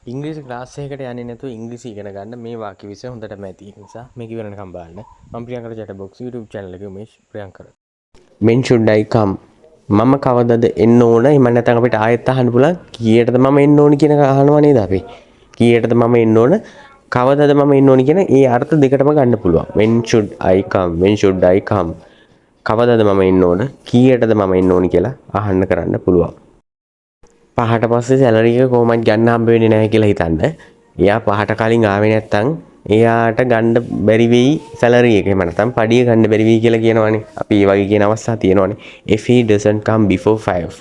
ඉංග්‍රීසි ක්ලාස් එකකට යන්නේ නැතුව ඉංග්‍රීසි ඉගෙන ගන්න මේ වාක්‍ය විෂය හොඳටම ඇති. ඒ නිසා මේක ඉවරනකම් බලන්න. මම Priyankara chat box YouTube channel එකේ උමේෂ් Priyankara. When should I come? මම කවදද එන්න ඕන? එහෙම නැත්නම් අපිට ආයෙත් අහන්න පුළුවන් කීයටද මම එන්න ඕන කියන එක අහනවා නේද අපි? කීයටද මම එන්න ඕන? කවදද මම එන්න ඕන කියන ඒ අර්ථ දෙකටම ගන්න පුළුවන්. When should I come? When should I come? කවදද මම එන්න ඕන? කීයටද මම එන්න ඕන කියලා අහන්න කරන්න පුළුවන්. පහට පස්සේ සැලරි එක කොහොමද ගන්න හම්බ වෙන්නේ නැහැ කියලා හිතන්න. එයා පහට කලින් ආවේ නැත්තම් එයාට ගන්න බැරි වෙයි සැලරි එක. එහෙම නැත්නම් පඩිය ගන්න බැරි වෙයි කියලා කියනවනේ. අපි ඒ වගේ කියන අවස්ථා තියෙනවනේ. If he doesn't come before 5.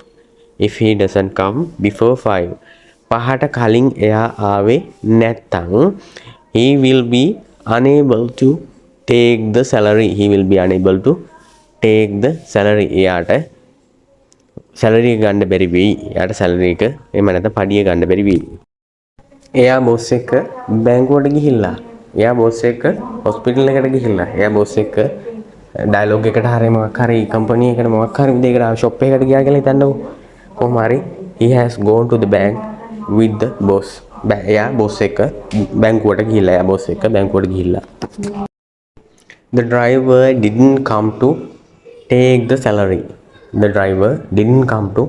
If he doesn't come before 5. පහට කලින් එයා ආවේ නැත්තම් he will be unable to take the salary. He will be unable to take the salary. එයාට සැලරි එක ගන්න බැරි වෙයි. එයාට සැලරි එක එහෙම නැත්නම් පඩිය ගන්න බැරි වෙයි. එයා බොස් එක්ක බැංකුවට ගිහිල්ලා. එයා බොස් එක්ක හොස්පිටල් එකට ගිහිල්ලා. එයා බොස් එක්ක ඩයලොග් එකට හරි මොකක් හරි කම්පැනි එකට මොකක් හරි දෙයකට ෂොප් එකකට ගියා කියලා හිතන්නකෝ. කොහොම හරි he has gone to the bank with the boss. එයා බොස් එක්ක බැංකුවට ගිහිල්ලා. එයා බොස් එක්ක බැංකුවට ගිහිල්ලා. The driver didn't come to take the salary. The driver didn't come to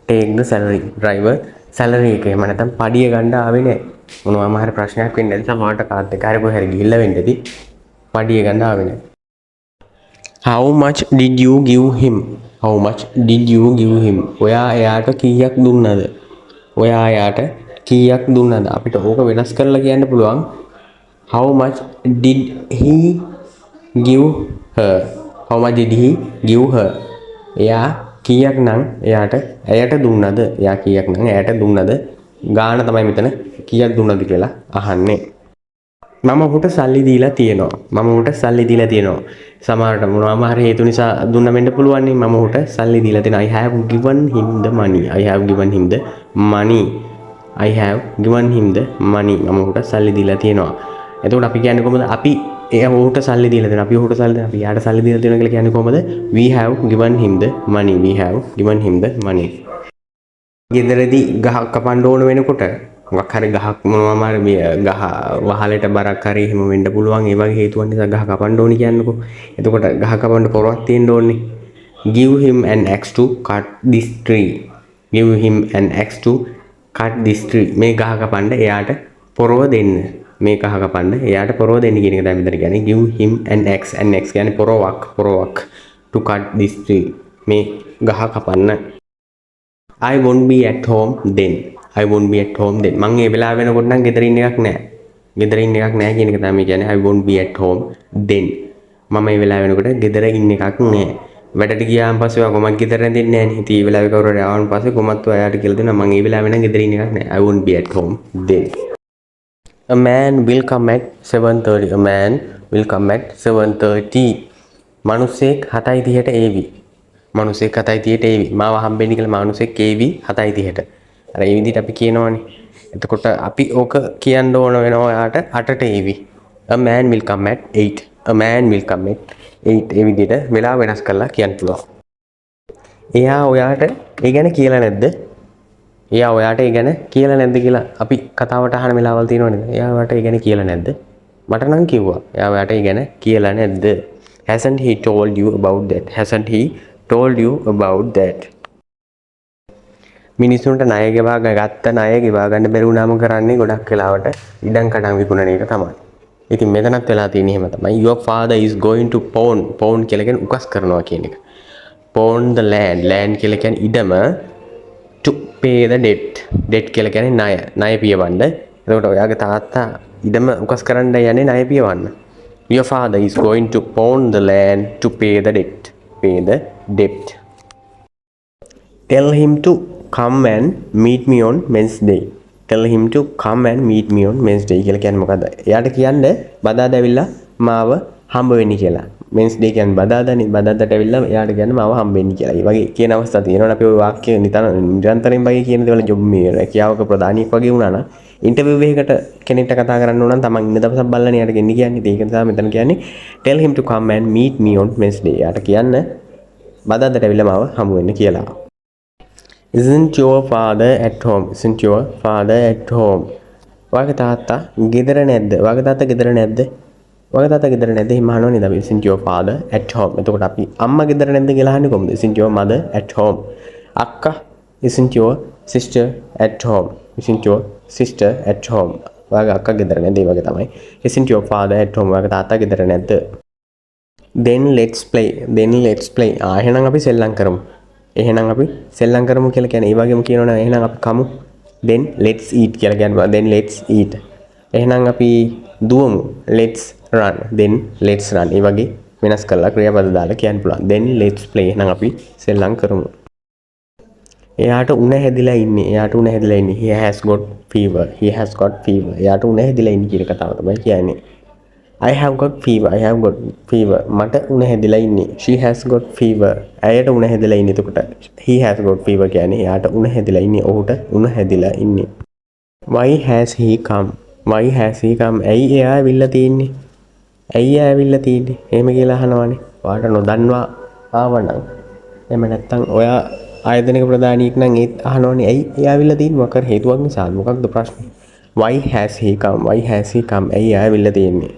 take the salary. Driver salary එක එහෙම නැත්නම් පඩිය ගන්න ආවේ නැහැ. මොනවාම හරි ප්‍රශ්නයක් වෙන්නේ නැති සමහරට කාත් එක හරි කොහේ හරි ගිහිල්ලා වෙන්න ඇති. පඩිය ගන්න ආවේ නැහැ. How much did you give him? How much did you give him? ඔයා එයාට කීයක් දුන්නද? ඔයා එයාට කීයක් දුන්නද? අපිට ඕක වෙනස් කරලා කියන්න පුළුවන්. How much did he give her? How much did he give her? එයා කීයක් නම් ඇයට දුන්නද? එයා කීයක් නම් ඇයට දුන්නද? ගාණ තමයි මෙතන කීයක් දුන්නද කියලා අහන්නේ. මම ඔහුට සල්ලි දීලා තියෙනවා. මම ඔහුට සල්ලි දීලා තියෙනවා. සමහරට මොනවාම හරි හේතු නිසා දුන්න වෙන්න පුළුවන් නේ. මම ඔහුට සල්ලි දීලා තියෙනවා. I have given him the money. I have given him the money. I have given him the money. මම ඔහුට සල්ලි දීලා තියෙනවා. එතකොට අපි කියන්නේ කොහොමද? අපි එයා ඔහුට සල්ලි දීලා දෙනවා. අපි ඔහුට සල්ලි දෙනවා. අපි යාට සල්ලි දීලා දෙනවා කියලා කියන්නේ කොහොමද? We have given him the money. We have given him the money. ගෙදරදී ගහක් කපන්න ඕන වෙනකොට මොකක් හරි ගහක් මොනවාම හරි ගහ වහලට බරක් හරි එහෙම වෙන්න පුළුවන්. ඒ වගේ හේතුවක් නිසා ගහ කපන්න ඕනි කියන්නකෝ. එතකොට ගහ කපන්න පොරවක් තියෙන්න ඕනේ. Give him an axe to cut this tree. Give him an axe to cut this tree. මේ ගහ කපන්න එයාට පොරව දෙන්න. මේ ගහ කපන්න එයාට පොරව දෙන්න කියන එක තමයි මෙතන කියන්නේ. Give him an axe. An axe කියන්නේ පොරවක් to cut this tree. මේ ගහ කපන්න. I won't be at home then. I won't be at home then. මම ඒ වෙලාව වෙනකොට නම් ගෙදර ඉන්න එකක් නැහැ. ගෙදර ඉන්න එකක් නැහැ කියන එක තමයි කියන්නේ. I won't be at home then. මම ඒ වෙලාව වෙනකොට ගෙදර ඉන්න එකක් නැහැ. වැඩට ගියාන් පස්සේ ඔයා කොහොමද ගෙදර රැඳෙන්නේ නැහැ නේ. ඉතින් ඒ වෙලාවේ කවුරු හරි ආවන් පස්සේ කොහොමත් ඔයාට කියලා දෙනවා මම ඒ වෙලාව වෙනම් ගෙදර ඉන්න එකක් නැහැ. I won't be at home then. A man will come at 7:30. A man will come at 7:30. මිනිසෙක් 7:30ට ඒවි. මිනිසෙක් 7:30ට ඒවි. මාව හම්බෙන්න කියලා මිනිසෙක් ඒවි 7:30ට. අර ඒ විදිහට අපි කියනවනේ. එතකොට අපි ඕක කියන්න ඕන වෙනවා ඔයාට 8ට ඒවි. A man will come at 8. A man will come at 8. ඒ විදිහට වෙලාව වෙනස් කරලා කියන්න පුළුවන්. එයා ඔයාට ඒ ගැන කියලා නැද්ද? එයා ඔයාට ඒ ගැන කියලා නැද්ද කියලා අපි කතාවට අහන වෙලාවල් තියෙනවනේ. එයා ඔයාට ඒ ගැන කියලා නැද්ද? මට නම් කිව්වා. එයා ඔයාට ඒ ගැන කියලා නැද්ද? Hasn't he told you about that? Hasn't he told you about that? මිනිසුන්ට ණය ගත්ත ණය ගෙවා ගන්න බැරි වුණාම කරන්නේ ගොඩක් වෙලාවට ඉඩම් කඩම් විකුණන එක තමයි. ඉතින් මෙතනත් වෙලා තියෙන එහෙම තමයි. Your father is going to pawn කියලා කියන්නේ උකස් කරනවා කියන එක. Pawn the land කියලා කියන්නේ ඉඩම to pay the debt කියලා කියන්නේ ණය. ණය පියවන්න. එතකොට ඔයාගේ තාත්තා ඉඩම උකස් කරන්න යන්නේ ණය පියවන්න. Your father is going to pawn the land to pay the debt. Tell him to come and meet me on Wednesday. Tell him to come and meet me on Wednesday කියලා කියන්නේ මොකද්ද? එයාට කියන්න බදාදා ඇවිල්ලා මාව හම්බ වෙන්න කියලා. Wednesday කියන්නේ බදාදානේ. බදාදාට ඇවිල්ලා එයාට කියන්න මාව හම්බ වෙන්න කියලා. ඒ වගේ කියන අවස්ථා තියෙනවනේ අපි ওই වාක්‍ය නිරන්තරයෙන් වගේ කියන දේවල් ජොබ් මේ කියාවක ප්‍රධානියෙක් වගේ වුණා නම් ඉන්ටර්විව් එකකට කෙනෙක්ට කතා කරන්න ඕන නම් තමන් ඉන්න දවසක් බලලා එයාට ගෙන්න කියන්නේ. ඒක නිසා මෙතන කියන්නේ tell him to come and meet me on Wednesday. එයාට කියන්න බදාදාට ඇවිල්ලා මාව හම්බ වෙන්න කියලා. Isn't your father at home? Isn't your father at home? ඔයාගේ තාත්තා ගෙදර නැද්ද? ඔයාගේ තාත්තා ගෙදර නැද්ද? ඔයාගේ තාත්තා ගෙදර නැද්ද? එහෙම අහනවනේ අපි. Isn't your father at home? එතකොට අපි අම්මා ගෙදර නැද්ද කියලා අහන්නේ කොහොමද? Isn't your mother at home? අක්කා isn't your sister at home? Isn't your sister at home? ඔයාගේ අක්කා ගෙදර නැද්ද? ඒ වගේ තමයි. Isn't your father at home? ඔයාගේ තාත්තා ගෙදර නැද්ද? Then let's play. Then let's play. එහෙනම් අපි සෙල්ලම් කරමු. එහෙනම් අපි සෙල්ලම් කරමු කියලා කියන්නේ ඒ වගේම කියනවනේ එහෙනම් අපි කමු. Then let's eat කියලා කියනවා. Then let's eat. එහෙනම් අපි දුවමු. Let's run. Then let's run. ඒ වගේ වෙනස් කරලා ක්‍රියාපද දාලා කියන්න පුළුවන්. Then let's play. එහෙනම් අපි සෙල්ලම් කරමු. එයාට උණ හැදිලා ඉන්නේ. එයාට උණ හැදිලා ඉන්නේ. He has got fever. He has got fever. එයාට උණ හැදිලා ඉන්නේ කියන කතාව තමයි කියන්නේ. I have got fever. I have got fever. මට උණ හැදිලා ඉන්නේ. She has got fever. ඇයට උණ හැදිලා ඉන්නේ. එතකොට he has got fever කියන්නේ එයාට උණ හැදිලා ඉන්නේ. ඔහුට උණ හැදිලා ඉන්නේ. Why has he come? Why has he come? ඇයි එයා ඇවිල්ලා තියෙන්නේ? ඇයි එයා ඇවිල්ලා තියෙන්නේ? එහෙම කියලා අහනවානේ. ඔයාට නොදන්වා ආවනම් එහෙම නැත්නම් ඔයා ආයතනික ප්‍රධානියෙක් නම් ඒත් අහනවානේ ඇයි එයා ඇවිල්ලා තියෙන්නේ? මොකක් හේතුවක් නිසාද? මොකක්ද ප්‍රශ්නේ? Why has he come? Why has he come? ඇයි එයා ඇවිල්ලා තියෙන්නේ?